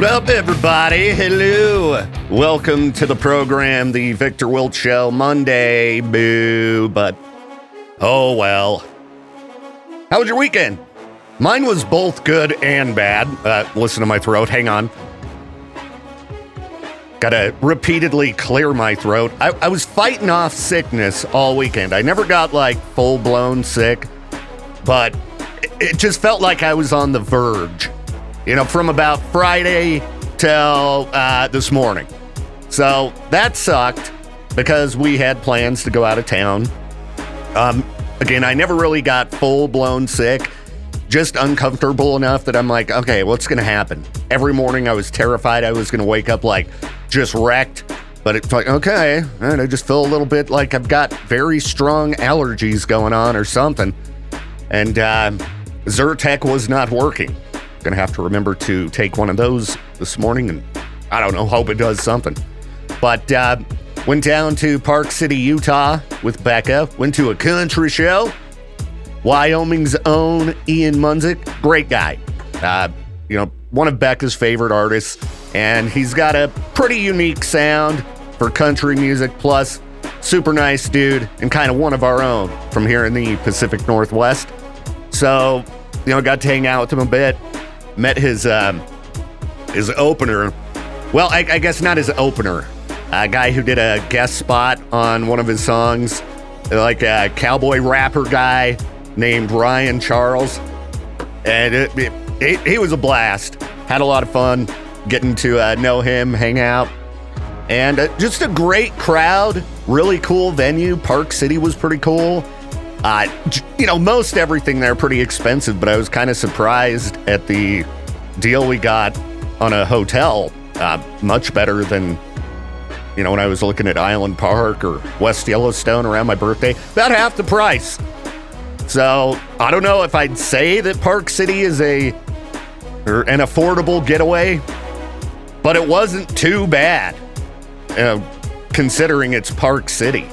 Well, everybody, hello. Welcome to the program, the Viktor Wilt Show, Monday. Boo, but oh well. How was your weekend? Mine was both good and bad. Listen to my throat. Hang on. Gotta repeatedly clear my throat. I was fighting off sickness all weekend. I never got like full-blown sick, but it just felt like I was on the verge. You know, from about Friday till this morning. So that sucked because we had plans to go out of town. Again, I never really got full-blown sick. Just uncomfortable enough that I'm like, okay, what's going to happen? Every morning I was terrified I was going to wake up like just wrecked. But it's like, okay, and I just feel a little bit like I've got very strong allergies going on or something. And Zyrtec was not working. Gonna have to remember to take one of those this morning and I don't know, hope it does something. But went down to Park City, Utah with Becca. Went to a country show. Wyoming's own Ian Munsick, great guy. One of Becca's favorite artists, and he's got a pretty unique sound for country music, plus super nice dude and kind of one of our own from here in the Pacific Northwest. So, got to hang out with him a bit. Met his opener. Well, I guess not his opener. A guy who did a guest spot on one of his songs, like a cowboy rapper guy named Ryan Charles. And he was a blast. Had a lot of fun getting to know him, hang out. And just a great crowd. Really cool venue. Park City was pretty cool. Most everything there pretty expensive, but I was kind of surprised at the deal we got on a hotel. Much better than, when I was looking at Island Park or West Yellowstone around my birthday. About half the price. So, I don't know if I'd say that Park City is an affordable getaway, but it wasn't too bad, considering it's Park City.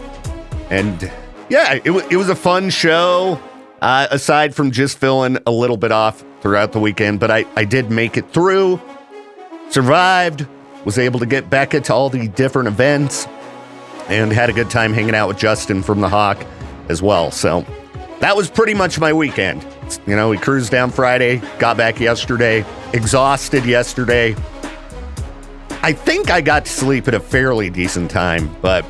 And yeah, it was a fun show, aside from just feeling a little bit off throughout the weekend. But I did make it through, survived, was able to get Becca to all the different events, and had a good time hanging out with Justin from The Hawk as well. So that was pretty much my weekend. We cruised down Friday, got back yesterday, exhausted yesterday. I think I got to sleep at a fairly decent time, but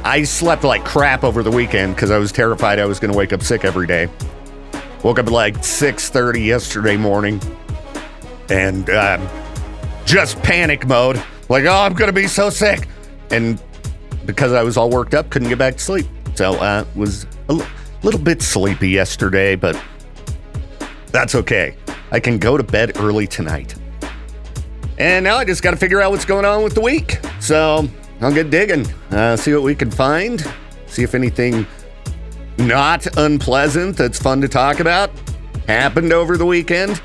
I slept like crap over the weekend because I was terrified I was going to wake up sick every day. Woke up at like 6:30 yesterday morning and just panic mode. Like, oh, I'm going to be so sick. And because I was all worked up, couldn't get back to sleep. So was a little bit sleepy yesterday, but that's okay. I can go to bed early tonight. And now I just got to figure out what's going on with the week. So I'll get digging, see what we can find, see if anything not unpleasant that's fun to talk about happened over the weekend.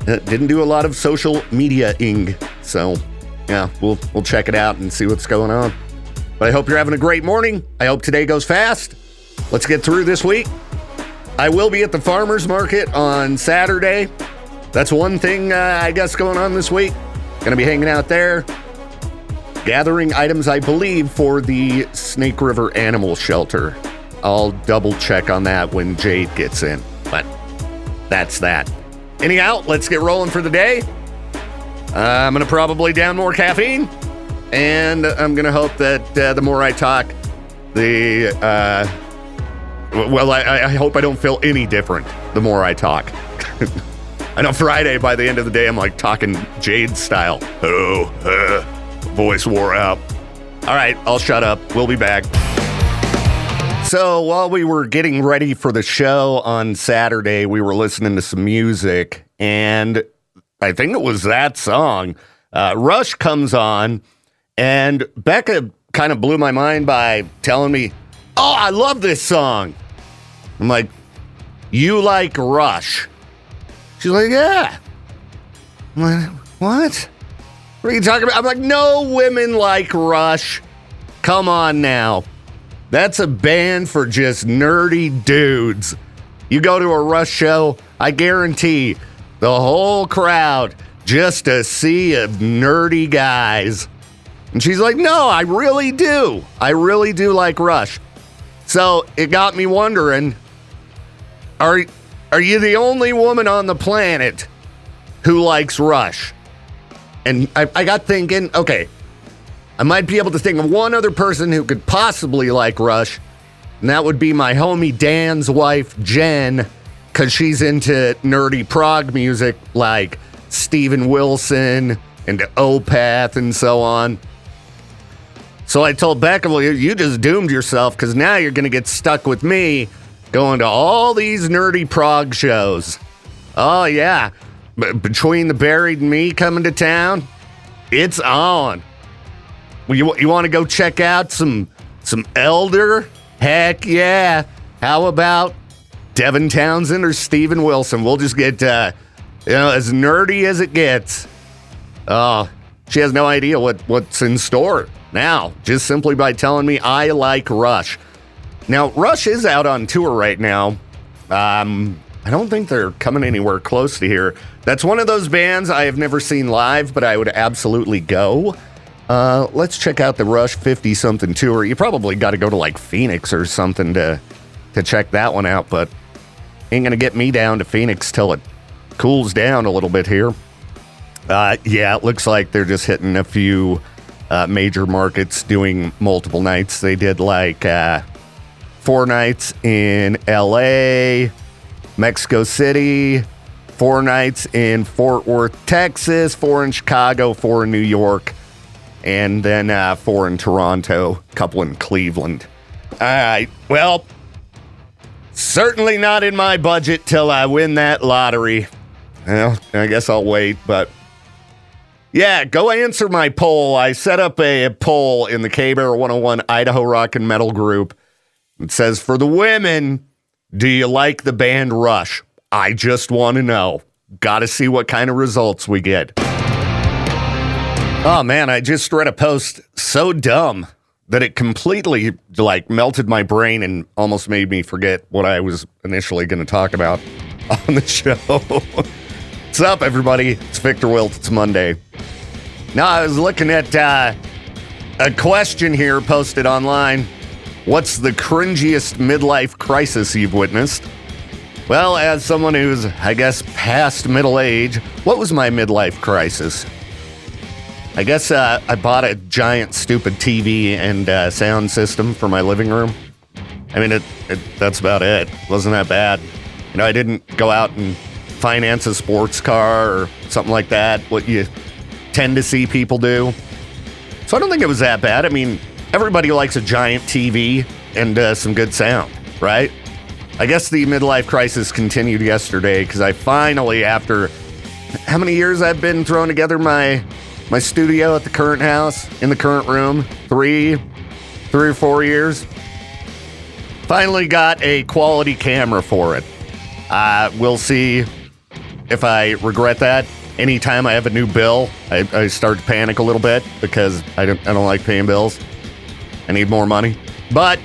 Didn't do a lot of social media-ing, so yeah, we'll check it out and see what's going on. But I hope you're having a great morning. I hope today goes fast. Let's get through this week. I will be at the farmer's market on Saturday. That's one thing, I guess, going on this week. Gonna be hanging out there, gathering items, I believe, for the Snake River Animal Shelter. I'll double check on that when Jade gets in, but that's that. Anyhow, let's get rolling for the day. I'm going to probably down more caffeine, and I'm going to hope that the more I talk, I hope I don't feel any different the more I talk. I know Friday, by the end of the day, I'm like talking Jade style. Voice wore out. All right, I'll shut up. We'll be back. So while we were getting ready for the show on Saturday, we were listening to some music, and I think it was that song. Rush comes on, and Becca kind of blew my mind by telling me, oh, I love this song. I'm like, you like Rush? She's like, yeah. I'm like, what? What are you talking about? I'm like, no women like Rush. Come on now. That's a band for just nerdy dudes. You go to a Rush show, I guarantee the whole crowd just a sea of nerdy guys. And she's like, no, I really do. I really do like Rush. So it got me wondering, are you the only woman on the planet who likes Rush? And I got thinking, okay, I might be able to think of one other person who could possibly like Rush, and that would be my homie Dan's wife, Jen, because she's into nerdy prog music like Steven Wilson and Opeth and so on. So I told Becca, well, you just doomed yourself because now you're going to get stuck with me going to all these nerdy prog shows. Oh, yeah. Between the Buried and me coming to town, it's on. Well, you want to go check out some Elder? Heck yeah. How about Devin Townsend or Steven Wilson? We'll just get, as nerdy as it gets. Oh, she has no idea what's in store now, just simply by telling me I like Rush. Now, Rush is out on tour right now. I don't think they're coming anywhere close to here. That's one of those bands I have never seen live, but I would absolutely go. Let's check out the Rush 50-something tour. You probably got to go to like Phoenix or something to check that one out, but ain't going to get me down to Phoenix till it cools down a little bit here. Yeah, it looks like they're just hitting a few major markets, doing multiple nights. They did like 4 nights in LA, Mexico City, 4 nights in Fort Worth, Texas, 4 in Chicago, 4 in New York, and then 4 in Toronto, a couple in Cleveland. All right, well, certainly not in my budget till I win that lottery. Well, I guess I'll wait, but yeah, go answer my poll. I set up a poll in the K-Bear 101 Idaho Rock and Metal group. It says, for the women, do you like the band Rush? I just want to know. Got to see what kind of results we get. Oh, man, I just read a post so dumb that it completely, melted my brain and almost made me forget what I was initially going to talk about on the show. What's up, everybody? It's Viktor Wilt. It's Monday. Now, I was looking at a question here posted online. What's the cringiest midlife crisis you've witnessed? Well, as someone who's, I guess, past middle age, what was my midlife crisis? I guess I bought a giant, stupid TV and sound system for my living room. I mean, that's about it. Wasn't that bad. I didn't go out and finance a sports car or something like that, what you tend to see people do. So I don't think it was that bad. I mean, everybody likes a giant TV and some good sound, right? I guess the midlife crisis continued yesterday because I finally, after how many years I've been throwing together my studio at the current house, in the current room, 3 or 4 years, finally got a quality camera for it. We'll see if I regret that. Anytime I have a new bill, I start to panic a little bit because I don't like paying bills. I need more money. But,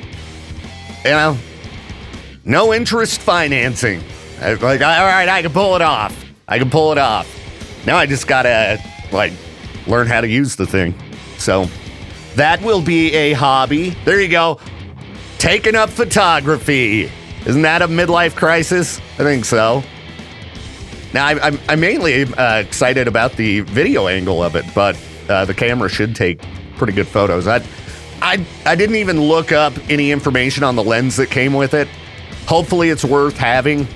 no interest financing. All right, I can pull it off. Now I just gotta, learn how to use the thing. So, that will be a hobby. There you go. Taking up photography. Isn't that a midlife crisis? I think so. Now, I'm mainly excited about the video angle of it, but the camera should take pretty good photos. I didn't even look up any information on the lens that came with it. Hopefully it's worth having.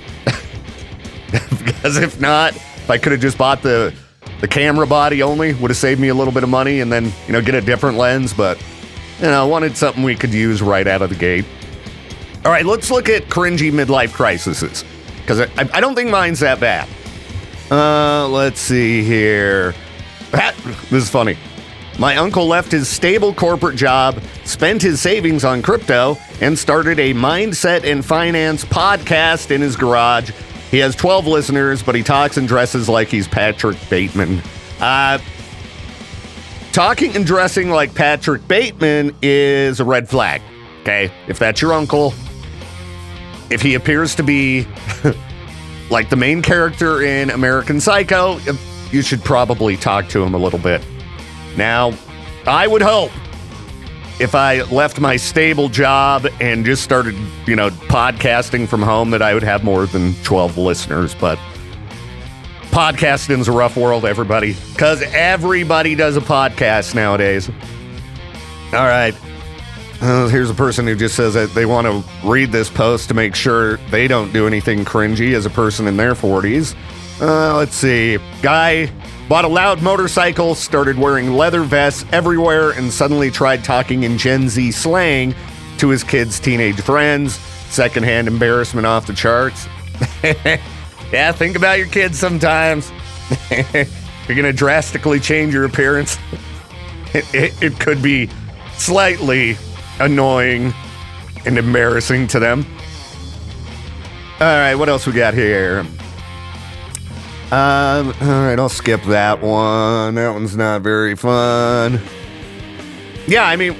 Because if not, if I could have just bought the camera body only, would have saved me a little bit of money and then, get a different lens. But, I wanted something we could use right out of the gate. All right, let's look at cringy midlife crises. Because I don't think mine's that bad. Let's see here. This is funny. My uncle left his stable corporate job, spent his savings on crypto, and started a mindset and finance podcast in his garage. He has 12 listeners, but he talks and dresses like he's Patrick Bateman. Talking and dressing like Patrick Bateman is a red flag, okay? If that's your uncle, if he appears to be like the main character in American Psycho, you should probably talk to him a little bit. Now, I would hope if I left my stable job and just started, podcasting from home that I would have more than 12 listeners, but podcasting's a rough world, everybody, because everybody does a podcast nowadays. All right. Here's a person who just says that they want to read this post to make sure they don't do anything cringy as a person in their 40s. Let's see. Guy bought a loud motorcycle, started wearing leather vests everywhere, and suddenly tried talking in Gen Z slang to his kids' teenage friends. Secondhand embarrassment off the charts. Yeah, think about your kids sometimes. You're going to drastically change your appearance. It could be slightly annoying and embarrassing to them. All right, what else we got here? All right, I'll skip that one. That one's not very fun. Yeah, I mean,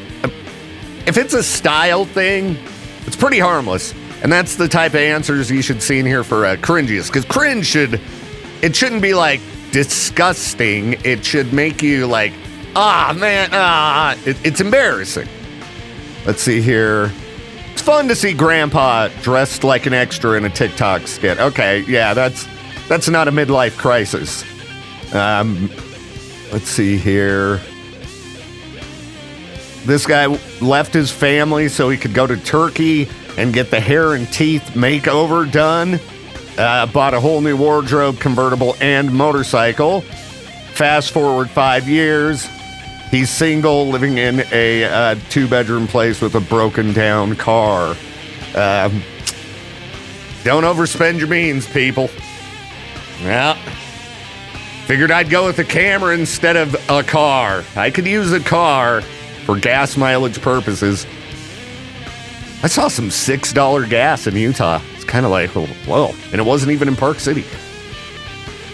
if it's a style thing, it's pretty harmless. And that's the type of answers you should see in here for cringiest. Because cringe shouldn't be like disgusting. It should make you like, it's embarrassing. Let's see here. It's fun to see Grandpa dressed like an extra in a TikTok skit. Okay, yeah, that's not a midlife crisis. Let's see here. This guy left his family so he could go to Turkey and get the hair and teeth makeover done. Bought a whole new wardrobe, convertible, and motorcycle. Fast forward 5 years. He's single, living in a 2-bedroom place with a broken down car. Don't overspend your means, people. Yeah. Figured I'd go with a camera instead of a car. I could use a car for gas mileage purposes. I saw some $6 gas in Utah. It's kind of like, whoa. And it wasn't even in Park City.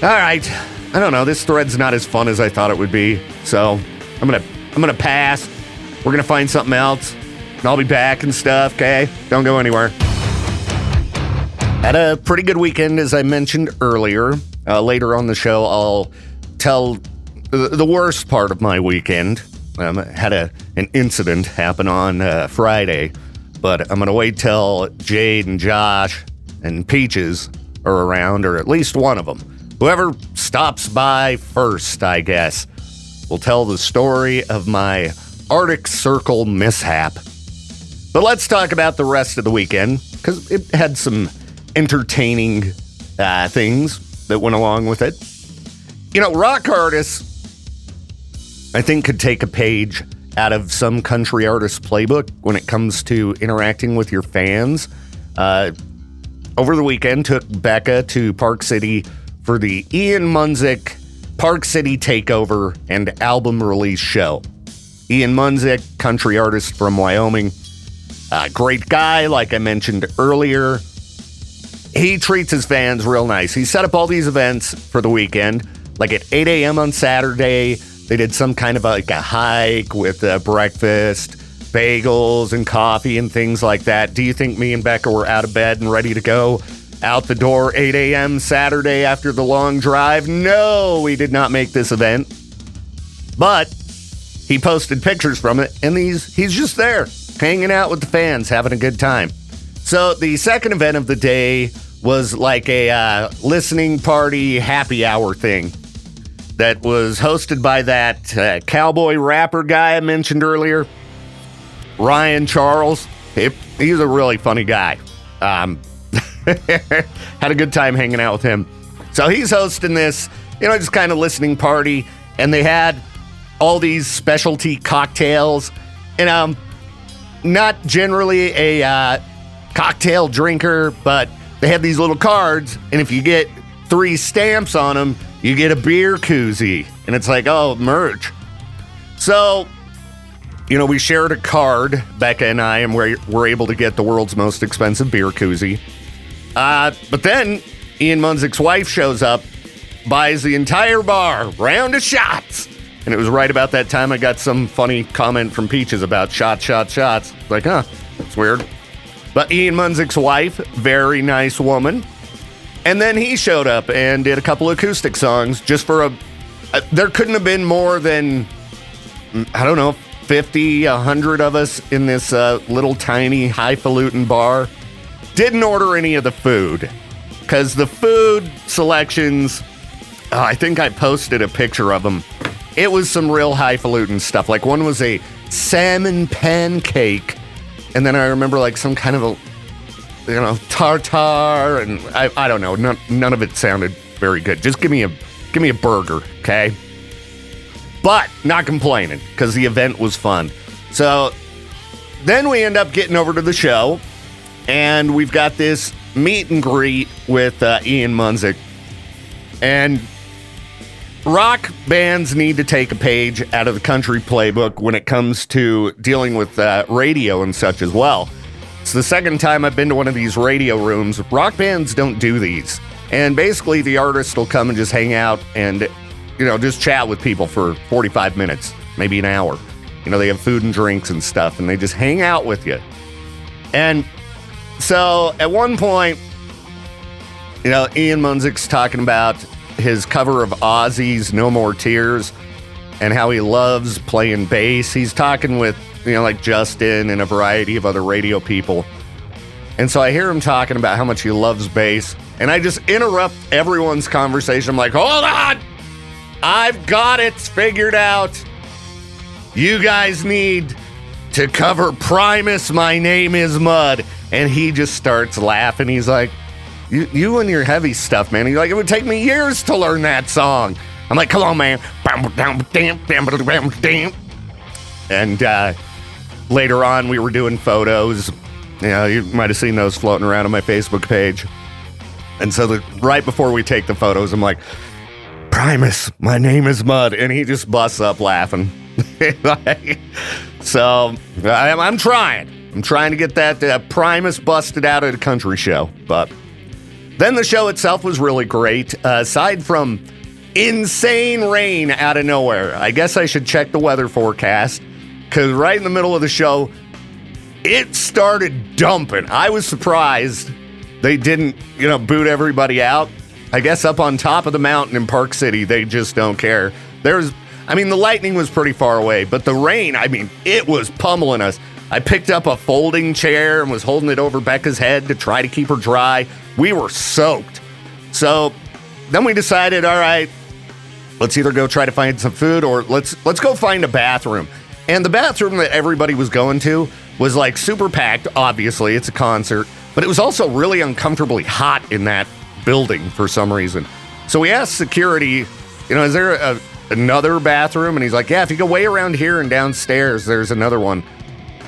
All right. I don't know. This thread's not as fun as I thought it would be. So I'm gonna pass. We're gonna find something else. And I'll be back and stuff, okay? Don't go anywhere. Had a pretty good weekend, as I mentioned earlier. Later on the show, I'll tell the worst part of my weekend. Had an incident happen on Friday, but I'm going to wait till Jade and Josh and Peaches are around, or at least one of them. Whoever stops by first, I guess, will tell the story of my Arctic Circle mishap. But let's talk about the rest of the weekend, because it had some entertaining things that went along with it. Rock artists, I think, could take a page out of some country artist playbook when it comes to interacting with your fans. Over the weekend, took Becca to Park City for the Ian Munsick Park City Takeover and album release show. Ian Munsick, country artist from Wyoming, great guy, like I mentioned earlier. He treats his fans real nice. He set up all these events for the weekend, like at 8 a.m. on Saturday. They did some kind of a hike with breakfast, bagels, and coffee and things like that. Do you think me and Becca were out of bed and ready to go out the door 8 a.m. Saturday after the long drive? No, we did not make this event. But he posted pictures from it, and he's just there, hanging out with the fans, having a good time. So the second event of the day was like a listening party happy hour thing that was hosted by that cowboy rapper guy I mentioned earlier, Ryan Charles. He's a really funny guy. Had a good time hanging out with him. So he's hosting this, just kind of listening party, and they had all these specialty cocktails. And not generally a cocktail drinker, but they had these little cards, and if you get 3 stamps on them, you get a beer koozie. And it's like, oh, merch. So, we shared a card, Becca and I, and we're able to get the world's most expensive beer koozie. But then Ian Munsick's wife shows up, buys the entire bar, round of shots. And it was right about that time I got some funny comment from Peaches about shots. Like, that's weird. But Ian Munsick's wife, very nice woman. And then he showed up and did a couple acoustic songs just for there couldn't have been more than, I don't know, 50, 100 of us in this little tiny highfalutin bar. Didn't order any of the food because the food selections, I think I posted a picture of them. It was some real highfalutin stuff. Like one was a salmon pancake. And then I remember like some kind of a, tartare. And I don't know. None of it sounded very good. Just give me a burger, okay? But not complaining because the event was fun. So then we end up getting over to the show. And we've got this meet and greet with Ian Munsick. And rock bands need to take a page out of the country playbook when it comes to dealing with radio and such as well. It's the second time I've been to one of these radio rooms. Rock bands don't do these. And basically the artist will come and just hang out and, just chat with people for 45 minutes, maybe an hour. They have food and drinks and stuff, and they just hang out with you. And so at one point, Ian Munsick's talking about his cover of Ozzy's No More Tears and how he loves playing bass. He's talking with, like Justin and a variety of other radio people. And so I hear him talking about how much he loves bass. And I just interrupt everyone's conversation. I'm like, hold on! I've got it figured out. You guys need to cover Primus, My Name Is Mud. And he just starts laughing. He's like, you and your heavy stuff, man. He's like, it would take me years to learn that song. I'm like, come on, man. And later on, we were doing photos. You might have seen those floating around on my Facebook page. And so right before we take the photos, I'm like, Primus, My Name Is Mud. And he just busts up laughing. So I'm trying. I'm trying to get that Primus busted out at a country show. But then the show itself was really great. Aside from insane rain out of nowhere. I guess I should check the weather forecast. Because right in the middle of the show, it started dumping. I was surprised they didn't, boot everybody out. I guess up on top of the mountain in Park City, they just don't care. The lightning was pretty far away, but the rain, it was pummeling us. I picked up a folding chair and was holding it over Becca's head to try to keep her dry. We were soaked. So then we decided, all right, let's either go try to find some food or let's go find a bathroom. And the bathroom that everybody was going to was like super packed, obviously, it's a concert, but it was also really uncomfortably hot in that building for some reason. So we asked security, is there another bathroom? And he's like, yeah, if you go way around here and downstairs, there's another one.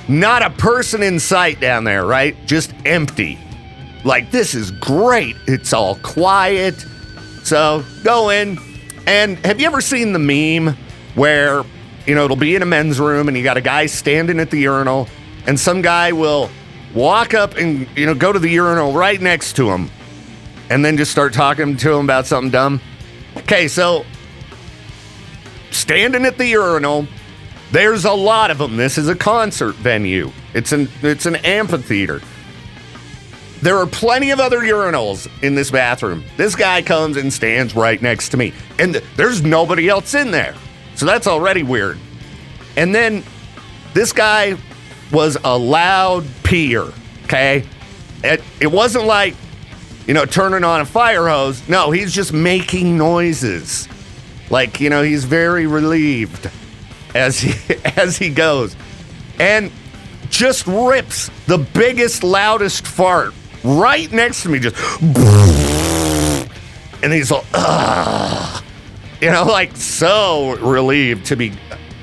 Not a person in sight down there, right? Just empty. Like, this is great. It's all quiet. So go in. And have you ever seen the meme where, it'll be in a men's room and you got a guy standing at the urinal and some guy will walk up and, go to the urinal right next to him and then just start talking to him about something dumb? Okay, so standing at the urinal, there's a lot of them. This is a concert venue. It's an amphitheater. There are plenty of other urinals in this bathroom. This guy comes and stands right next to me, and there's nobody else in there. So that's already weird. And then this guy was a loud peer, okay? It wasn't like, turning on a fire hose. No, he's just making noises. Like, he's very relieved as he goes. And just rips the biggest, loudest fart right next to me. Just, and he's like, ugh. So relieved to be.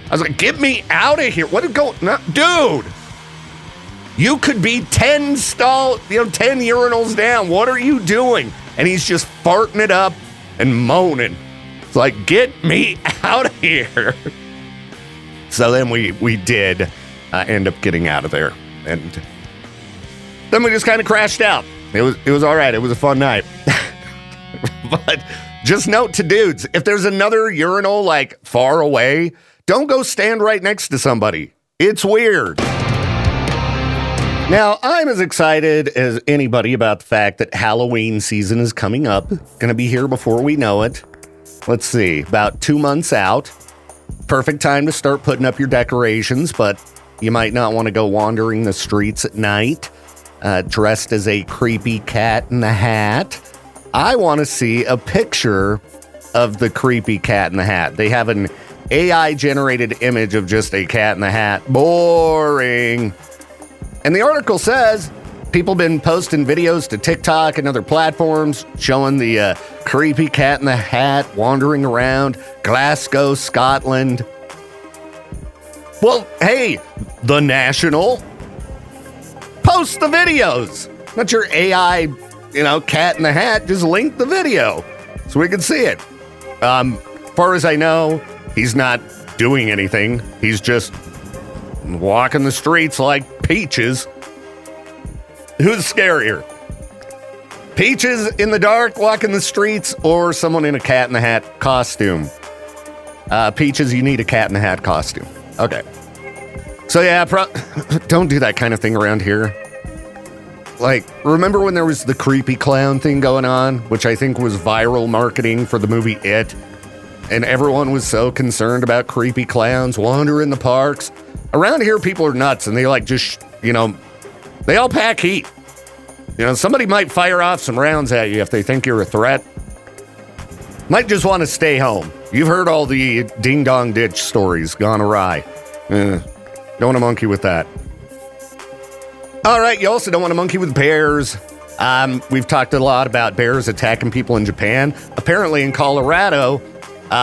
I was like, get me out of here. What is going on? Dude, you could be 10 urinals down. What are you doing? And he's just farting it up and moaning. It's like, get me out of here. So then we did end up getting out of there. And then we just kind of crashed out. It was all right. It was a fun night. But just note to dudes, if there's another urinal like far away, don't go stand right next to somebody. It's weird. Now, I'm as excited as anybody about the fact that Halloween season is coming up. Going to be here before we know it. Let's see, about 2 months out. Perfect time to start putting up your decorations, but you might not want to go wandering the streets at night, dressed as a creepy cat in the hat. I want to see a picture of the creepy cat in the hat. They have an AI-generated image of just a cat in the hat. Boring. And the article says people been posting videos to TikTok and other platforms showing the creepy cat in the hat wandering around Glasgow, Scotland. Well, hey, The National, post the videos. Not your AI, cat in the hat. Just link the video so we can see it. Far as I know, he's not doing anything. He's just walking the streets like Peaches. Who's scarier? Peaches in the dark walking the streets or someone in a cat in the hat costume? Peaches, you need a cat in the hat costume. Okay. So yeah, don't do that kind of thing around here. Like, remember when there was the creepy clown thing going on, which I think was viral marketing for the movie It? And everyone was so concerned about creepy clowns wandering the parks. Around here, people are nuts, and they they all pack heat. Somebody might fire off some rounds at you if they think you're a threat. Might just want to stay home. You've heard all the ding-dong ditch stories gone awry. Don't want to monkey with that. All right, you also don't want to monkey with bears. We've talked a lot about bears attacking people in Japan. Apparently in Colorado,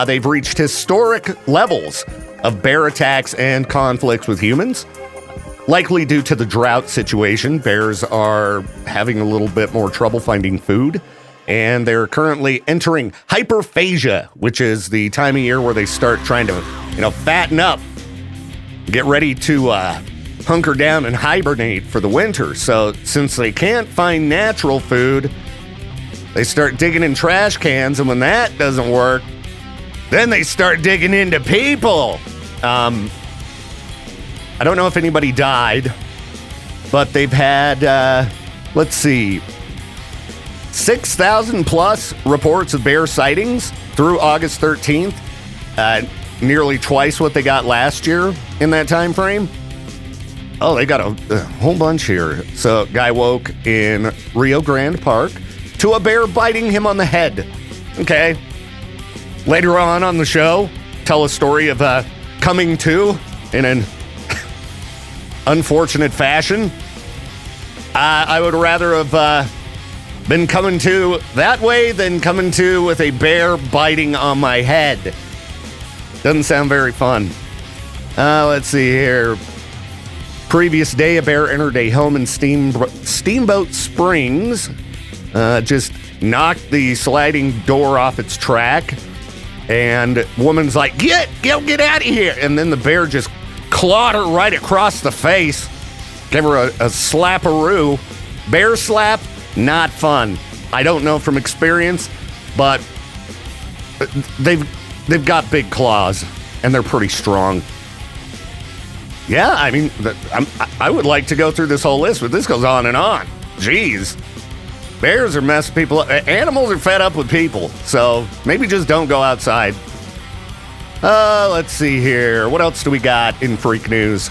they've reached historic levels of bear attacks and conflicts with humans. Likely due to the drought situation, bears are having a little bit more trouble finding food, and they're currently entering hyperphagia, which is the time of year where they start trying to, fatten up, get ready to hunker down and hibernate for the winter. So since they can't find natural food, they start digging in trash cans, and when that doesn't work, then they start digging into people. I don't know if anybody died, but they've had, 6,000 plus reports of bear sightings through August 13th. Nearly twice what they got last year in that time frame. Oh, they got a whole bunch here. So, guy woke in Rio Grande Park to a bear biting him on the head. Okay. Later on the show, tell a story of coming to in an unfortunate fashion. I would rather have been coming to that way than coming to with a bear biting on my head. Doesn't sound very fun. Let's see here. Previous day, a bear entered a home in Steamboat Springs. Just knocked the sliding door off its track. And woman's like, get out of here. And then the bear just clawed her right across the face. Gave her a slap-a-roo. Bear slap, not fun. I don't know from experience, but they've got big claws, and they're pretty strong. Yeah, I mean, I would like to go through this whole list, but this goes on and on. Jeez. Bears are messing people up. Animals are fed up with people, so maybe just don't go outside. Let's see here. What else do we got in freak news?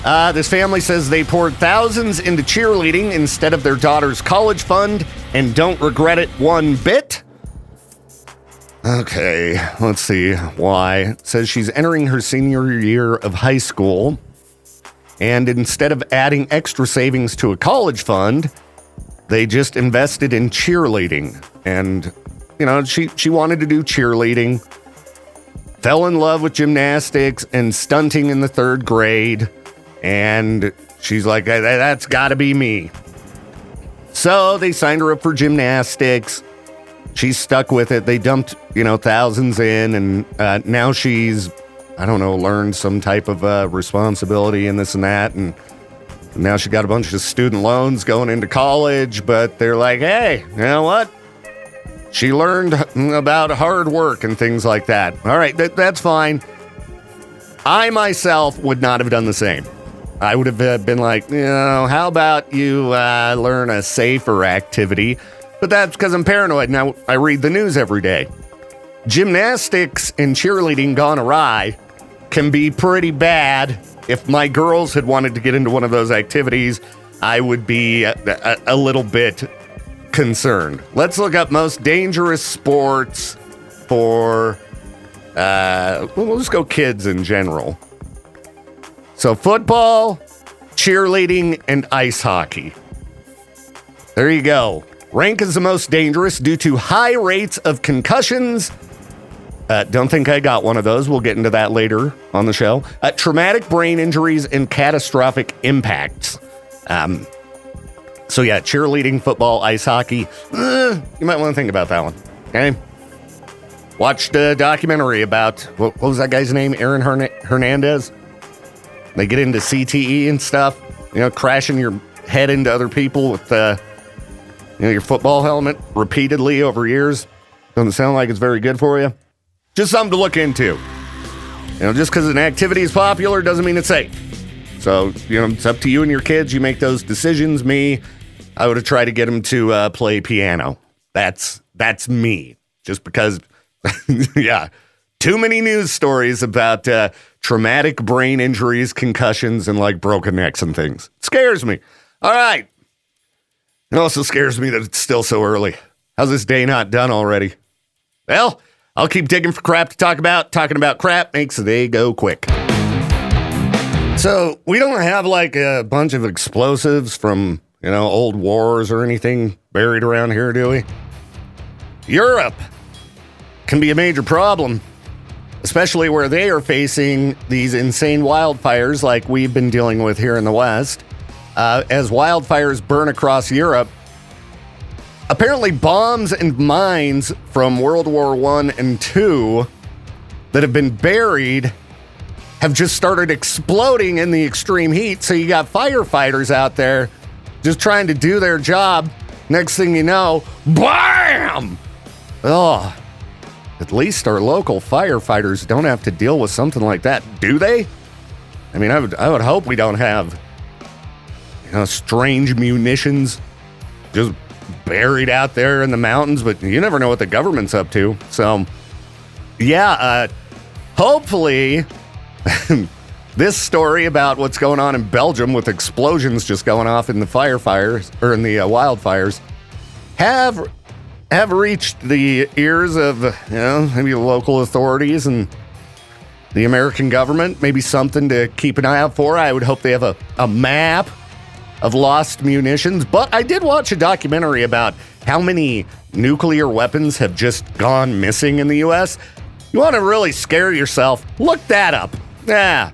This family says they poured thousands into cheerleading instead of their daughter's college fund and don't regret it one bit. Okay, let's see why. It says she's entering her senior year of high school, and instead of adding extra savings to a college fund, they just invested in cheerleading. And, she wanted to do cheerleading, fell in love with gymnastics and stunting in the 3rd grade, and she's like, that's gotta be me. So they signed her up for gymnastics. She's stuck with it. They dumped, thousands in, and now she's, learned some type of responsibility and this and that, and now she got a bunch of student loans going into college, but they're like, hey, you know what? She learned about hard work and things like that. All right, that's fine. I myself would not have done the same. I would have been like, how about you learn a safer activity? But that's because I'm paranoid. Now, I read the news every day. Gymnastics and cheerleading gone awry can be pretty bad. If my girls had wanted to get into one of those activities, I would be a little bit concerned. Let's look up most dangerous sports for, we'll just go kids in general. So football, cheerleading, and ice hockey. There you go. Rank as the most dangerous due to high rates of concussions. Don't think I got one of those. We'll get into that later on the show. Traumatic brain injuries and catastrophic impacts. So yeah, cheerleading, football, ice hockey. You might want to think about that one. Okay. Watched a documentary about, what was that guy's name? Aaron Hernandez. They get into CTE and stuff. Crashing your head into other people with your football helmet repeatedly over years. Doesn't sound like it's very good for you. Just something to look into. Just because an activity is popular doesn't mean it's safe. So, it's up to you and your kids. You make those decisions. Me, I would have tried to get them to play piano. That's me. Just because, yeah, too many news stories about traumatic brain injuries, concussions, and broken necks and things. It scares me. All right. It also scares me that it's still so early. How's this day not done already? Well, I'll keep digging for crap to talk about. Talking about crap makes the day go quick. So we don't have a bunch of explosives from, old wars or anything buried around here, do we? Europe can be a major problem, especially where they are facing these insane wildfires like we've been dealing with here in the West. As wildfires burn across Europe, apparently bombs and mines from World War I and II that have been buried have just started exploding in the extreme heat. So you got firefighters out there just trying to do their job. Next thing you know, BAM! Oh, at least our local firefighters don't have to deal with something like that, do they? I mean, I would hope we don't have strange munitions just buried out there in the mountains, but you never know what the government's up to. So, yeah, hopefully this story about what's going on in Belgium with explosions just going off in the firefires or in the wildfires have reached the ears of maybe local authorities and the American government. Maybe something to keep an eye out for. I would hope they have a map of lost munitions. But I did watch a documentary about how many nuclear weapons have just gone missing in the U.S. You want to really scare yourself? Look that up. Yeah.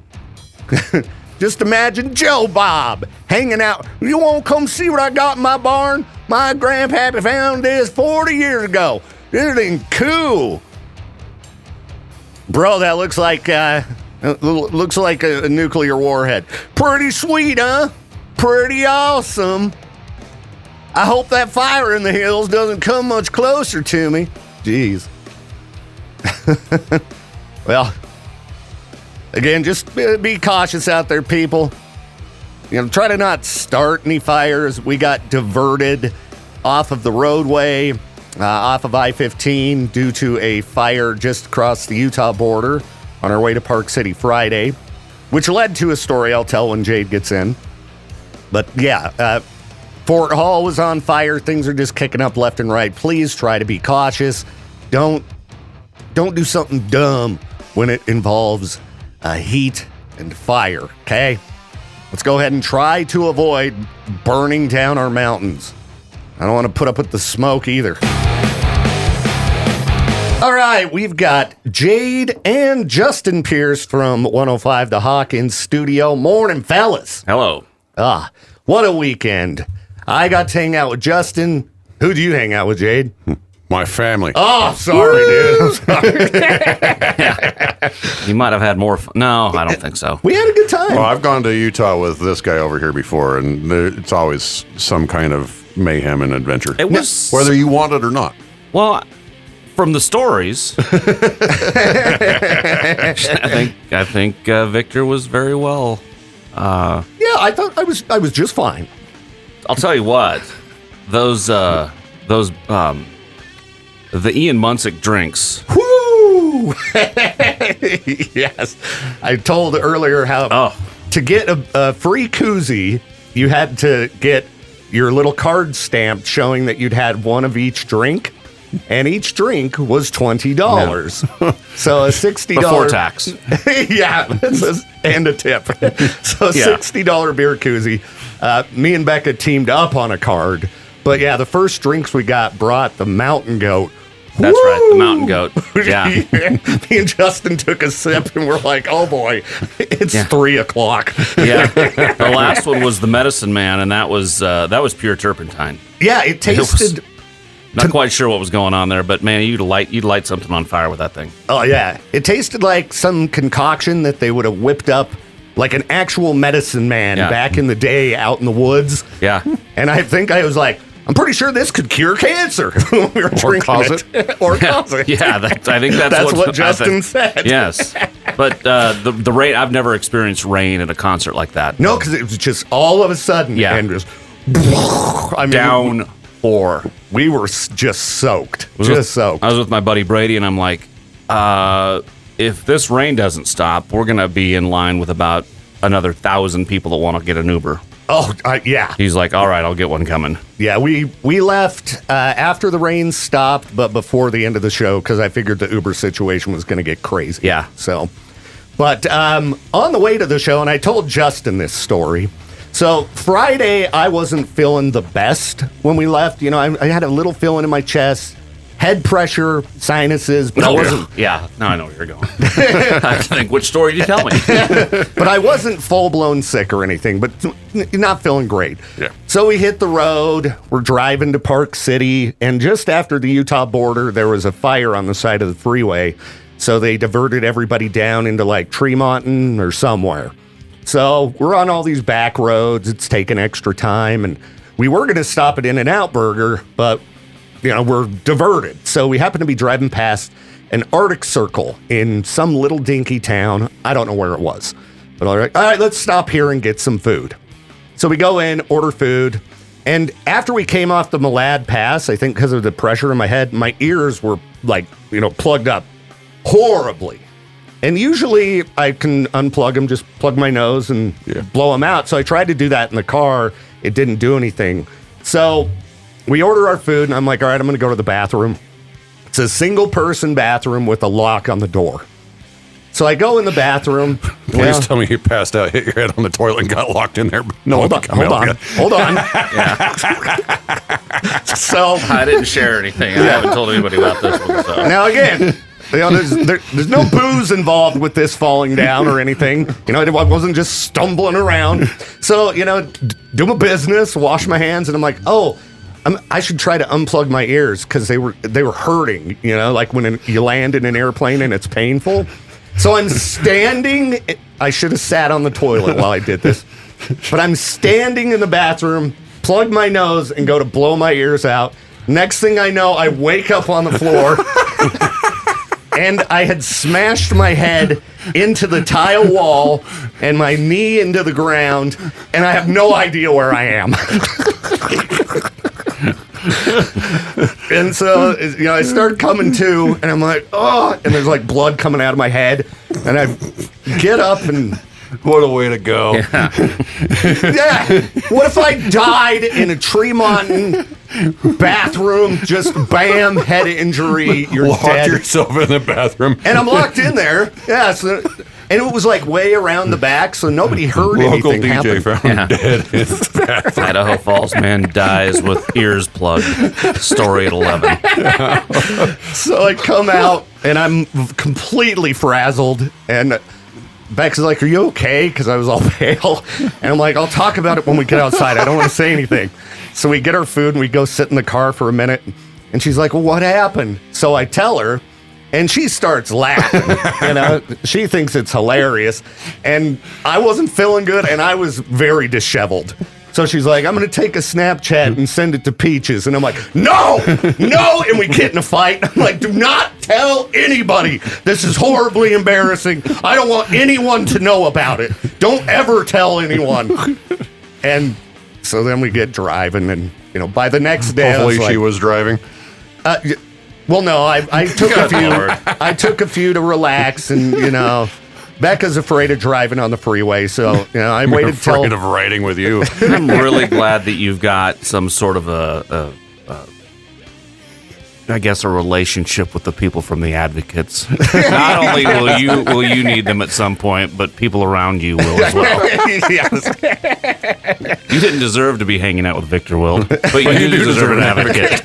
Just imagine Joe Bob hanging out. You want to come see what I got in my barn? My grandpappy found this 40 years ago. This thing cool. Bro, that looks like a nuclear warhead. Pretty sweet, huh? Pretty awesome. I hope that fire in the hills doesn't come much closer to me. Jeez. Well, again, just be cautious out there, people. Try to not start any fires. We got diverted off of the roadway, off of I-15 due to a fire just across the Utah border on our way to Park City Friday, which led to a story I'll tell when Jade gets in. But yeah, Fort Hall was on fire. Things are just kicking up left and right. Please try to be cautious. Don't do something dumb when it involves heat and fire, okay? Let's go ahead and try to avoid burning down our mountains. I don't want to put up with the smoke either. All right, we've got Jade and Justin Pierce from 105 The Hawk in studio. Morning, fellas. Hello. What a weekend. I got to hang out with Justin. Who do you hang out with, Jade? My family. Oh, sorry, dude. You might have had more fun. No, I don't think so. We had a good time. Well, I've gone to Utah with this guy over here before, and it's always some kind of mayhem and adventure. It was whether you want it or not. Well, from the stories, I think Victor was very well Yeah, I thought I was just fine. I'll tell you what, those the Ian Munsick drinks. Woo! Yes, I told earlier how to get a free koozie, you had to get your little card stamped showing that you'd had one of each drink. And each drink was $20. No. So a $60 before tax. Yeah, and a tip. So a $60 beer koozie. Me and Becca teamed up on a card. But yeah, the first drinks we got brought the Mountain Goat. That's right, the Mountain Goat. Yeah. Me and Justin took a sip and we're like, oh boy, it's 3 o'clock. Yeah. The last one was the Medicine Man, and that was pure turpentine. Yeah, it tasted. Not quite sure what was going on there, but man, you'd light something on fire with that thing. Oh yeah, it tasted like some concoction that they would have whipped up, like an actual medicine man back in the day out in the woods. Yeah, and I think I was like, I'm pretty sure this could cure cancer when we were drinking it. Or cause it. Yeah, I think that's what Justin said. Yes, but the rain. I've never experienced rain at a concert like that. No, because it was just all of a sudden and just down. We were just soaked. I was with my buddy Brady, and I'm like, if this rain doesn't stop, we're going to be in line with about another 1,000 people that want to get an Uber. Oh, yeah. He's like, all right, I'll get one coming. Yeah, we left after the rain stopped, but before the end of the show, because I figured the Uber situation was going to get crazy. Yeah. So, but on the way to the show, and I told Justin this story. So Friday, I wasn't feeling the best when we left. You know, I had a little feeling in my chest, head pressure, sinuses, but I wasn't. Yeah, now I know where you're going. I have to think, which story did you tell me? But I wasn't full-blown sick or anything, but not feeling great. Yeah. So we hit the road. We're driving to Park City, and just after the Utah border, there was a fire on the side of the freeway. So they diverted everybody down into like Tremonton or somewhere. So we're on all these back roads. It's taking extra time. And we were going to stop at In-N-Out Burger, but, you know, we're diverted. So we happen to be driving past an Arctic Circle in some little dinky town. I don't know where it was. But all right, let's stop here and get some food. So we go in, order food. And after we came off the Malad Pass, I think because of the pressure in my head, my ears were like, you know, plugged up horribly. And usually I can unplug them, just plug my nose and blow them out. So I tried to do that in the car. It didn't do anything. So we order our food, and I'm like, all right, I'm going to go to the bathroom. It's a single-person bathroom with a lock on the door. So I go in the bathroom. Please tell me you passed out, hit your head on the toilet, and got locked in there. No, hold on. So I didn't share anything. I haven't told anybody about this one. So. Now again, you know, there's no booze involved with this falling down or anything. You know, I wasn't just stumbling around. So, you know, do my business, wash my hands, and I'm like, I should try to unplug my ears because they were hurting. You know, like when you land in an airplane and it's painful. So I'm standing. I should have sat on the toilet while I did this, but I'm standing in the bathroom, plug my nose, and go to blow my ears out. Next thing I know, I wake up on the floor. And I had smashed my head into the tile wall and my knee into the ground, and I have no idea where I am. And so, you know, I start coming to, and I'm like, oh, and there's like blood coming out of my head, and I get up and... What a way to go. Yeah. What if I died in a Tremonton bathroom? Just bam, head injury, you're Locked dead. yourself in the bathroom. And I'm locked in there. Yeah. So, and it was like way around the back, so nobody heard Local anything DJ happen. found dead in his bathroom. Idaho Falls man dies with ears plugged. Story at 11. So I come out, and I'm completely frazzled, and... Becca's like, are you okay? Because I was all pale. And I'm like, I'll talk about it when we get outside. I don't want to say anything. So we get our food, and we go sit in the car for a minute. And she's like, well, what happened? So I tell her, and she starts laughing. You know, she thinks it's hilarious. And I wasn't feeling good, and I was very disheveled. So she's like, I'm going to take a Snapchat and send it to Peaches. And I'm like, no. And we get in a fight. I'm like, do not tell anybody. This is horribly embarrassing. I don't want anyone to know about it. Don't ever tell anyone. And so then we get driving. And, by the next day, Hopefully she was driving. Well, no, I took a few. I took a few to relax, and Becca's afraid of driving on the freeway, so I waited till. Afraid of riding with you. I'm really glad that you've got some sort of I guess a relationship with the people from the Advocates. Not only will you need them at some point, but people around you will as well. Yes. You didn't deserve to be hanging out with Viktor Wilt, but you do deserve an advocate.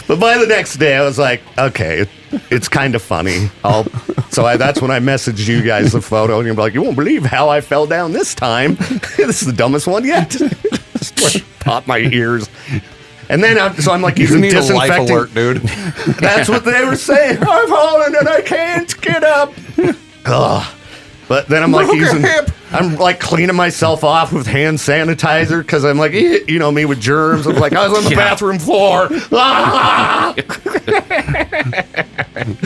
But by the next day, I was like, okay, it's kind of funny. That's when I messaged you guys the photo, and you're like, you won't believe how I fell down this time. This is the dumbest one yet. Just like, pop my ears. And then I'm like using disinfecting. A life alert, dude. That's what they were saying. I've fallen and I can't get up. Ugh. But then I'm like cleaning myself off with hand sanitizer because I'm like, me with germs. I'm like, I was on the bathroom floor. The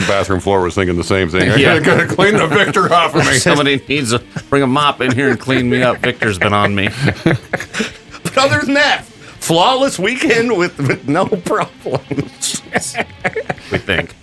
bathroom floor was thinking the same thing. Yeah. I gotta clean the Victor off of me. Somebody needs to bring a mop in here and clean me up. Victor's been on me. But other than that, flawless weekend with no problems. We think.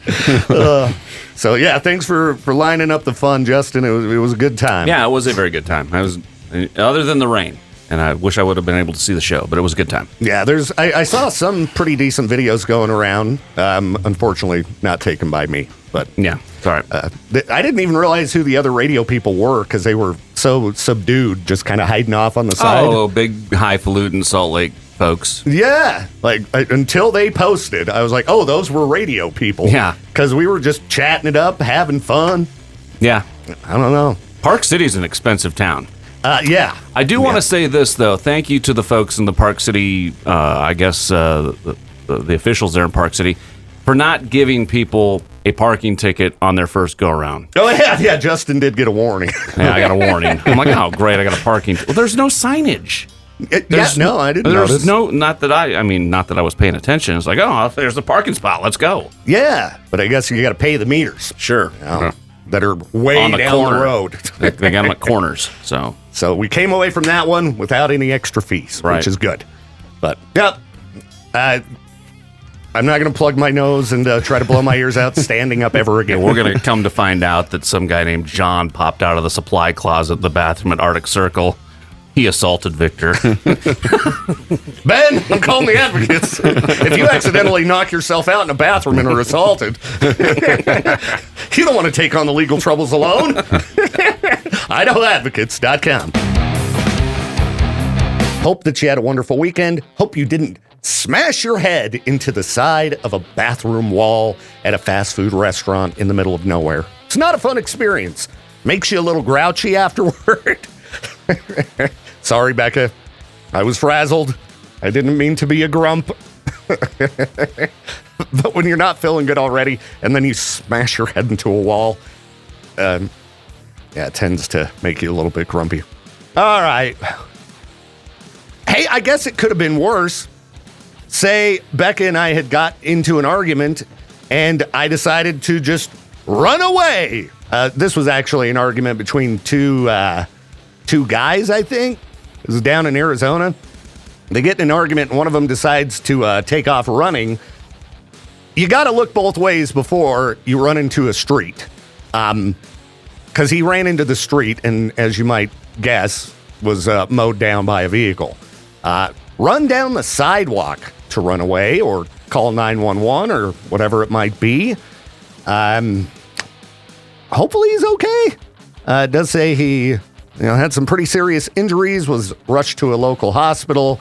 So yeah, thanks for lining up the fun, Justin. It was a good time. Yeah, it was a very good time. Other than the rain, and I wish I would have been able to see the show, but it was a good time. Yeah, I saw some pretty decent videos going around. Unfortunately, not taken by me, but yeah, sorry. I didn't even realize who the other radio people were because they were so subdued, just kind of hiding off on the side. Oh, big highfalutin Salt Lake folks. Yeah, until they posted, I was like, oh, those were radio people. Yeah. Because we were just chatting it up, having fun. Yeah. I don't know. Park City's an expensive town. Yeah. I do want to say this, though. Thank you to the folks in the Park City, the officials there in Park City, for not giving people a parking ticket on their first go-around. Oh, yeah, Justin did get a warning. Yeah, I got a warning. I'm like, oh, great, I got a parking ticket. Well, there's no signage. No, I didn't notice. Not that I was paying attention. It's like, oh, there's the parking spot. Let's go. Yeah, but I guess you got to pay the meters. Sure. That are way on the down corner. the road. They got them at corners. So we came away from that one without any extra fees, right. Which is good. But, yep. I'm not going to plug my nose and try to blow my ears out standing up ever again. Yeah, we're going to come to find out that some guy named John popped out of the supply closet in the bathroom at Arctic Circle. He assaulted Victor. Ben, I'm calling the Advocates. If you accidentally knock yourself out in a bathroom and are assaulted, you don't want to take on the legal troubles alone. IdahoAdvocates.com. Hope that you had a wonderful weekend. Hope you didn't smash your head into the side of a bathroom wall at a fast food restaurant in the middle of nowhere. It's not a fun experience. Makes you a little grouchy afterward. Sorry, Becca. I was frazzled. I didn't mean to be a grump. But when you're not feeling good already, and then you smash your head into a wall, it tends to make you a little bit grumpy. All right. Hey, I guess it could have been worse. Say Becca and I had got into an argument, and I decided to just run away. This was actually an argument between two guys, I think. It was down in Arizona. They get in an argument, and one of them decides to take off running. You got to look both ways before you run into a street. Because he ran into the street, and as you might guess, was mowed down by a vehicle. Run down the sidewalk to run away, or call 911, or whatever it might be. Hopefully he's okay. It does say he had some pretty serious injuries, was rushed to a local hospital.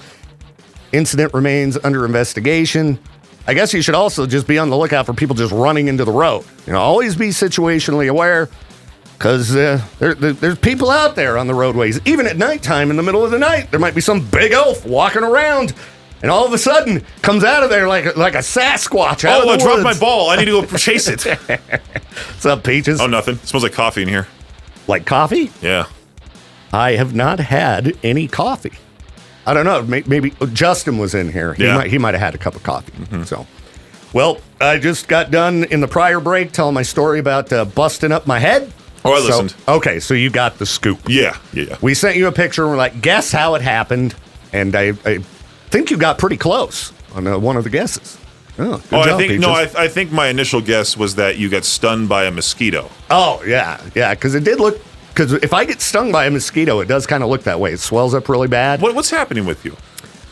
Incident remains under investigation. I guess you should also just be on the lookout for people just running into the road. Always be situationally aware, because there's people out there on the roadways. Even at nighttime, in the middle of the night, there might be some big elf walking around, and all of a sudden comes out of there like a Sasquatch out of the woods. I dropped my ball. I need to go chase it. What's up, Peaches? Oh, nothing. It smells like coffee in here. Like coffee? Yeah. I have not had any coffee. I don't know. Maybe Justin was in here. He might have had a cup of coffee. So, well, I just got done in the prior break telling my story about busting up my head. Oh, I listened. Okay, so you got the scoop. Yeah. We sent you a picture and we're like, guess how it happened. And I think you got pretty close on one of the guesses. Oh, good job, Peaches. I think my initial guess was that you got stunned by a mosquito. Oh, yeah, because it did look. Because if I get stung by a mosquito, it does kind of look that way. It swells up really bad. What's happening with you?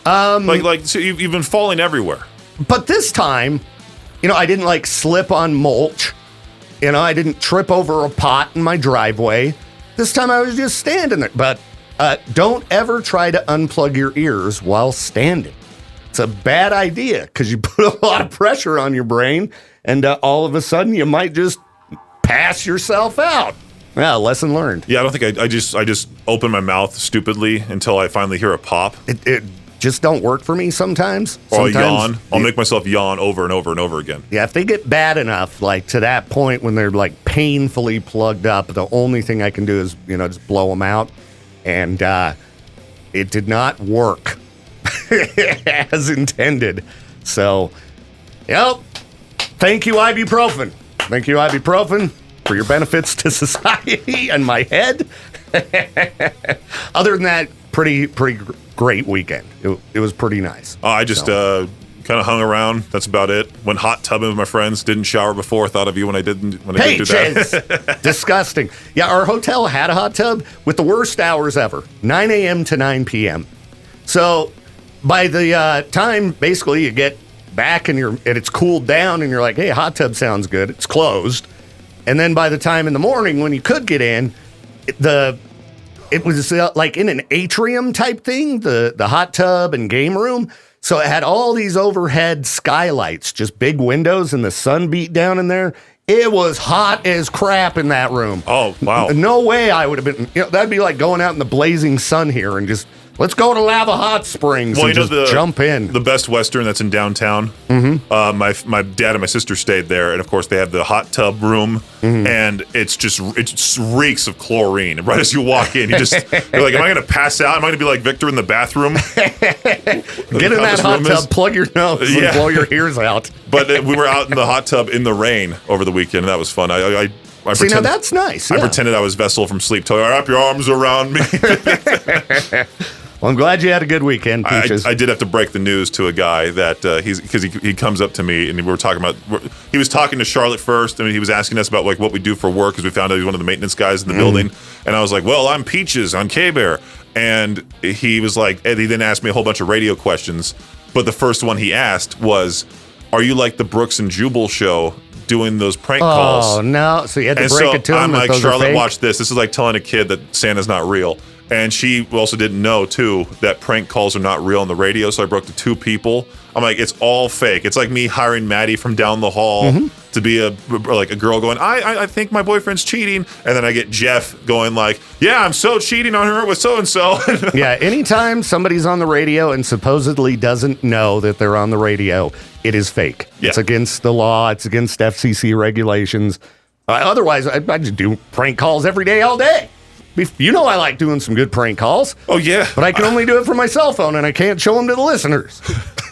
So you've been falling everywhere. But this time, I didn't slip on mulch. I didn't trip over a pot in my driveway. This time I was just standing there. But don't ever try to unplug your ears while standing. It's a bad idea because you put a lot of pressure on your brain, and all of a sudden you might just pass yourself out. Yeah, lesson learned. Yeah, I don't think I just open my mouth stupidly until I finally hear a pop. It just don't work for me sometimes. Or I'll yawn. I'll make myself yawn over and over and over again. Yeah, if they get bad enough, to that point when they're painfully plugged up, the only thing I can do is, just blow them out. And it did not work as intended. So, thank you, ibuprofen. Thank you, ibuprofen, for your benefits to society and my head. Other than that, pretty great weekend. It was pretty nice. I just kind of hung around. That's about it. Went hot tubbing with my friends. Didn't shower before. Thought of you when I didn't do that. Disgusting. Yeah, our hotel had a hot tub with the worst hours ever, 9 a.m. to 9 p.m. So by the time basically you get back and it's cooled down and you're like, hey, hot tub sounds good. It's closed. And then by the time in the morning when you could get in, it was in an atrium type thing, the hot tub and game room. So it had all these overhead skylights, just big windows, and the sun beat down in there. It was hot as crap in that room. Oh, wow. No way I would have been, that'd be like going out in the blazing sun here and just, let's go to Lava Hot Springs and just jump in. The Best Western that's in downtown. Mm-hmm. My dad and my sister stayed there, and of course they have the hot tub room, and it just reeks of chlorine. Right as you walk in, you're like, am I going to pass out? Am I going to be like Victor in the bathroom? Get in that hot tub, plug your nose, and blow your ears out. But we were out in the hot tub in the rain over the weekend, and that was fun. See, now that's nice. I pretended I was Vessel from Sleep Till. Wrap your arms around me. Well, I'm glad you had a good weekend, Peaches. I did have to break the news to a guy that he comes up to me and we were talking about. He was talking to Charlotte first, and he was asking us about what we do for work because we found out he's one of the maintenance guys in the building. And I was like, "Well, I'm Peaches on K-Bear," and he was like, and he then asked me a whole bunch of radio questions. But the first one he asked was, "Are you like the Brooks and Jubal show?" Doing those prank calls. Oh, no. So you had to break it to him. I'm like, those Charlotte, watch this. This is like telling a kid that Santa's not real. And she also didn't know, too, that prank calls are not real on the radio. So I broke to two people. I'm like, it's all fake. It's like me hiring Maddie from down the hall to be a girl going, I think my boyfriend's cheating. And then I get Jeff going like, yeah, I'm so cheating on her with so-and-so. Yeah, anytime somebody's on the radio and supposedly doesn't know that they're on the radio, it is fake. Yeah. It's against the law. It's against FCC regulations. Otherwise, I just do prank calls every day, all day. You know I like doing some good prank calls. Oh, yeah. But I can only do it from my cell phone, and I can't show them to the listeners.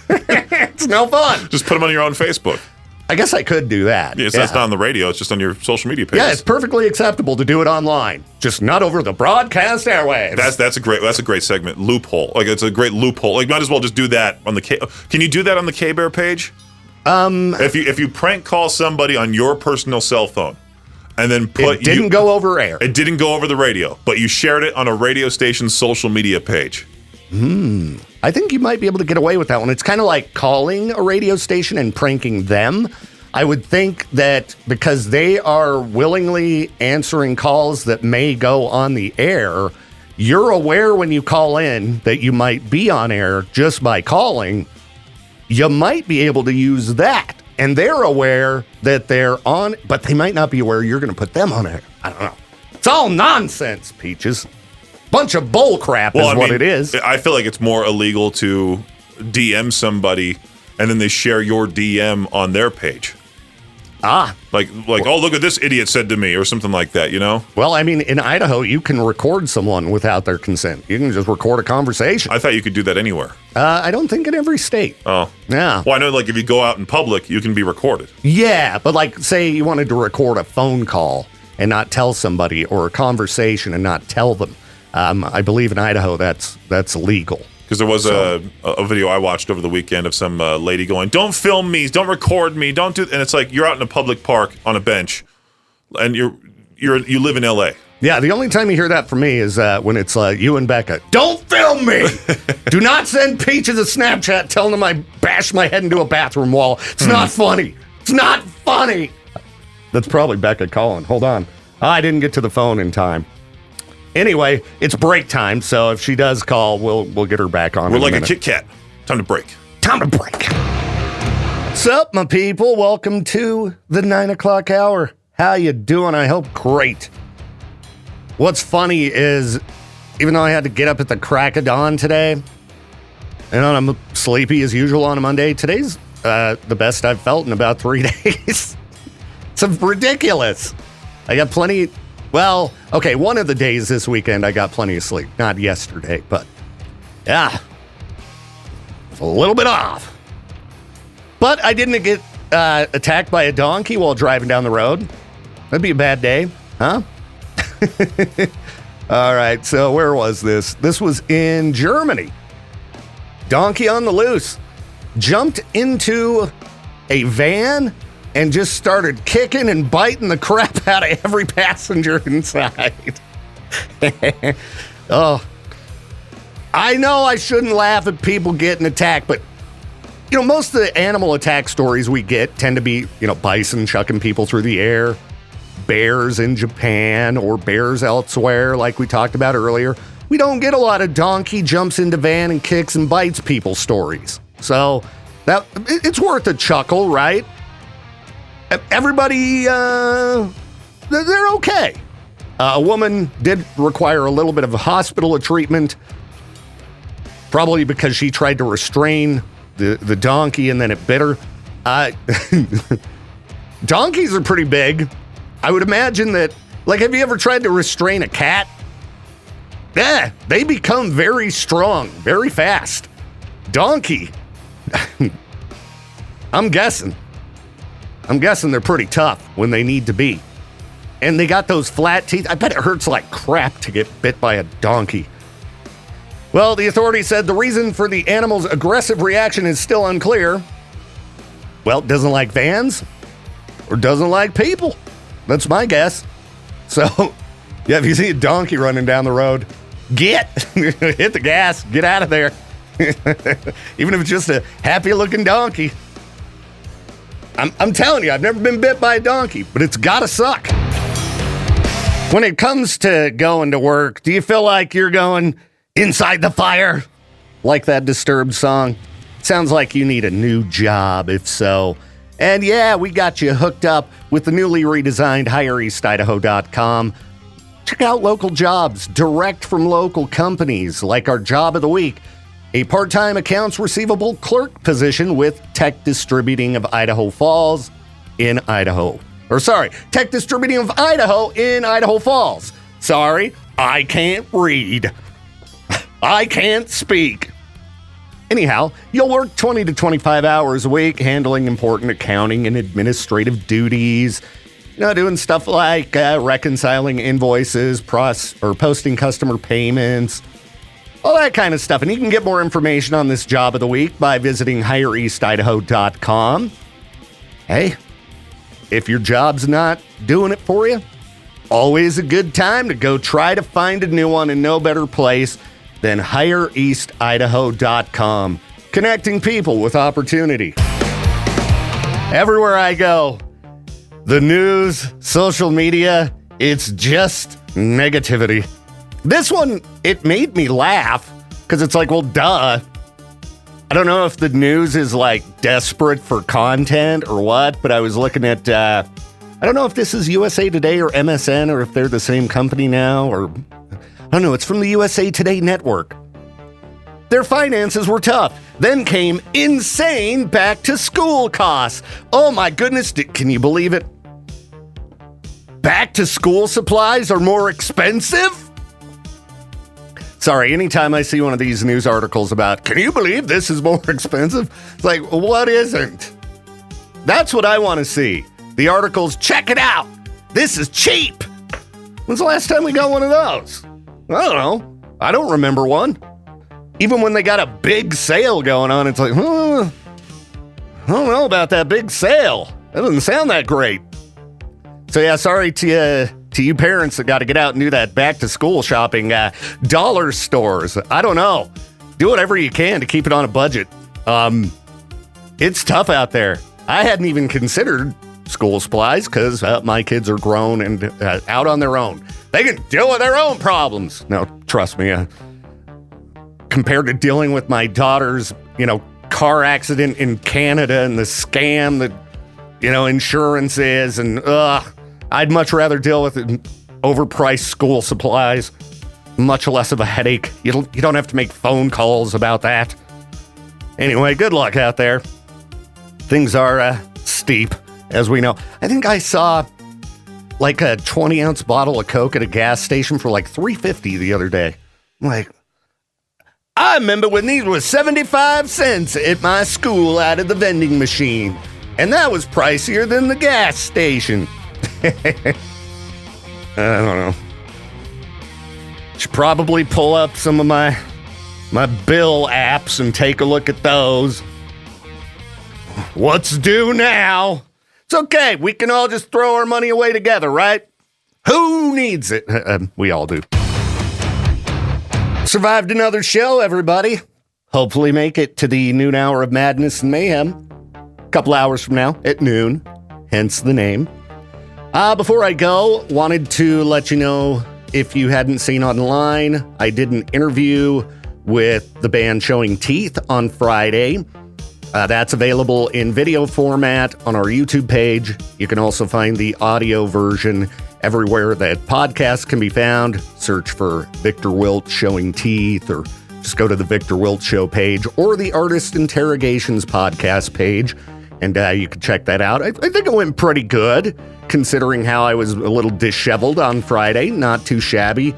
It's no fun. Just put them on your own Facebook. I guess I could do that. Yeah, that's not on the radio. It's just on your social media page. Yeah, it's perfectly acceptable to do it online, just not over the broadcast airwaves. That's a great segment. Loophole. Like, it's a great loophole. Like, might as well just do that on the K. Can you do that on the K-Bear page? If you prank call somebody on your personal cell phone, and then it didn't go over air. It didn't go over the radio, but you shared it on a radio station's social media page. I think you might be able to get away with that one. It's kind of like calling a radio station and pranking them. I would think that because they are willingly answering calls that may go on the air, you're aware when you call in that you might be on air just by calling. You might be able to use that. And they're aware that they're on, but they might not be aware you're going to put them on air. I don't know. It's all nonsense, Peaches. Bunch of bull crap is what it is. I feel like it's more illegal to DM somebody and then they share your DM on their page. Like, oh, look what this idiot said to me, or something like that, you know? Well, I mean, in Idaho, you can record someone without their consent. You can just record a conversation. I thought you could do that anywhere. I don't think in every state. Oh. Yeah. Well, I know, like, if you go out in public, you can be recorded. Yeah, but like, say you wanted to record a phone call and not tell somebody, or a conversation and not tell them. I believe in Idaho that's legal. Because there was a video I watched over the weekend of some lady going, "Don't film me, don't record me, don't do." And it's like you're out in a public park on a bench, and you live in L.A. Yeah, the only time you hear that from me is when it's you and Becca. Don't film me. Do not send peaches a Snapchat telling them I bashed my head into a bathroom wall. It's not funny. It's not funny. That's probably Becca calling. Hold on. I didn't get to the phone in time. Anyway, it's break time, so if she does call, we'll get her back on. We're like a Kit Kat. Time to break. Time to break. What's up, my people? Welcome to the 9 o'clock hour. How you doing? I hope great. What's funny is, even though I had to get up at the crack of dawn today, and I'm sleepy as usual on a Monday, today's the best I've felt in about 3 days. It's ridiculous. I got plenty. Well, okay, one of the days this weekend I got plenty of sleep. Not yesterday, but yeah, it's a little bit off. But I didn't get attacked by a donkey while driving down the road. That'd be a bad day, huh? All right, so where was this? This was in Germany. Donkey on the loose. Jumped into a van and just started kicking and biting the crap out of every passenger inside. Oh, I know I shouldn't laugh at people getting attacked, but you know, most of the animal attack stories we get tend to be, you know, bison chucking people through the air, bears in Japan, or bears elsewhere, like we talked about earlier. We don't get a lot of donkey jumps into van and kicks and bites people stories. So that it's worth a chuckle, right? Everybody, they're okay. A woman did require a little bit of hospital treatment, probably because she tried to restrain the donkey and then it bit her. Donkeys are pretty big. I would imagine that, like, have you ever tried to restrain a cat? Yeah, they become very strong, very fast. Donkey, I'm guessing they're pretty tough when they need to be. And they got those flat teeth. I bet it hurts like crap to get bit by a donkey. Well, the authorities said the reason for the animal's aggressive reaction is still unclear. Well, it doesn't like vans or doesn't like people. That's my guess. So, yeah, if you see a donkey running down the road, hit the gas, get out of there. Even if it's just a happy-looking donkey. I'm telling you, I've never been bit by a donkey, but it's gotta suck. When it comes to going to work, do you feel like you're going inside the fire? Like that Disturbed song? Sounds like you need a new job, if so. And yeah, we got you hooked up with the newly redesigned irritating.com. Check out local jobs direct from local companies, like our job of the week, a part-time accounts receivable clerk position with Tech Distributing of Idaho Falls in Idaho. Tech Distributing of Idaho in Idaho Falls. Sorry, I can't read. I can't speak. Anyhow, you'll work 20 to 25 hours a week handling important accounting and administrative duties. You know, doing stuff like reconciling invoices, posting customer payments, all that kind of stuff. And you can get more information on this job of the week by visiting hireeastidaho.com. Hey, if your job's not doing it for you, always a good time to go try to find a new one, and no better place than hireeastidaho.com. Connecting people with opportunity. Everywhere I go, the news, social media, it's just negativity. This one, it made me laugh because it's like, well, duh. I don't know if the news is like desperate for content or what, but I was looking at, I don't know if this is USA Today or MSN or if they're the same company now, or I don't know. It's from the USA Today network. their finances were tough. Then came insane back-to-school costs. Oh my goodness, can you believe it? Back-to-school supplies are more expensive? Sorry, anytime I see one of these news articles about, can you believe this is more expensive? It's like, what isn't? That's what I want to see. The articles, check it out. This is cheap. When's the last time we got one of those? I don't know. I don't remember one. Even when they got a big sale going on, it's like, I don't know about that big sale. That doesn't sound that great. So yeah, sorry to you parents that got to get out and do that back-to-school shopping. Dollar stores, I don't know. Do whatever you can to keep it on a budget. It's tough out there. I hadn't even considered school supplies because my kids are grown and out on their own. They can deal with their own problems. No, trust me. Compared to dealing with my daughter's, car accident in Canada and the scam that, insurance is, and I'd much rather deal with overpriced school supplies. Much less of a headache. You don't have to make phone calls about that. Anyway, good luck out there. Things are steep, as we know. I think I saw like a 20-ounce bottle of Coke at a gas station for like $3.50 the other day. I'm like, I remember when these were 75 cents at my school out of the vending machine. And that was pricier than the gas station. I don't know. Should probably pull up some of my bill apps and take a look at those. What's due now? It's okay. We can all just throw our money away together, right? Who needs it? We all do. Survived another show, everybody. Hopefully make it to the noon hour of madness and mayhem. A couple hours from now at noon, hence the name. Before I go, wanted to let you know, if you hadn't seen online, I did an interview with the band Showing Teeth on Friday. That's available in video format on our YouTube page. You can also find the audio version everywhere that podcasts can be found. Search for Viktor Wilt Showing Teeth, or just go to the Viktor Wilt Show page or the Artist Interrogations podcast page, and you can check that out. I think it went pretty good, considering how I was a little disheveled on Friday. Not too shabby.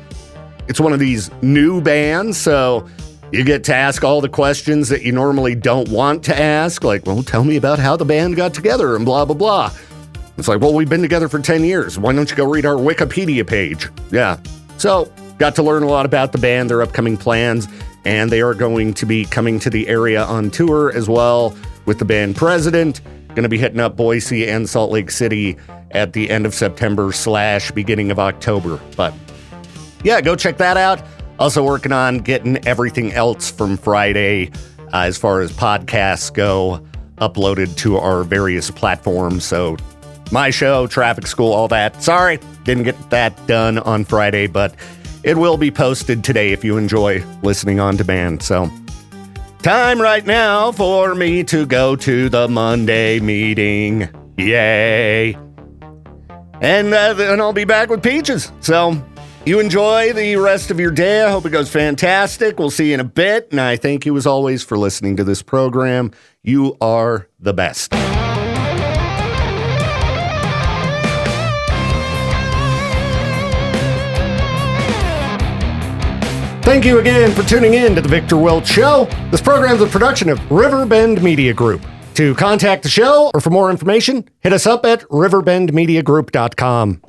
It's one of these new bands, so you get to ask all the questions that you normally don't want to ask, like, well, tell me about how the band got together and blah, blah, blah. It's like, well, we've been together for 10 years. Why don't you go read our Wikipedia page? Yeah. So, got to learn a lot about the band, their upcoming plans, and they are going to be coming to the area on tour as well with the band President. Going to be hitting up Boise and Salt Lake City at the end of September / beginning of October. But yeah, go check that out. Also working on getting everything else from Friday as far as podcasts go uploaded to our various platforms. So my show, Traffic School, all that. Sorry, didn't get that done on Friday, but it will be posted today if you enjoy listening on demand. So time right now for me to go to the Monday meeting. Yay. And then I'll be back with Peaches. So you enjoy the rest of your day. I hope it goes fantastic. We'll see you in a bit. And I thank you as always for listening to this program. You are the best. Thank you again for tuning in to the Viktor Wilt Show. This program is a production of Riverbend Media Group. To contact the show or for more information, hit us up at riverbendmediagroup.com.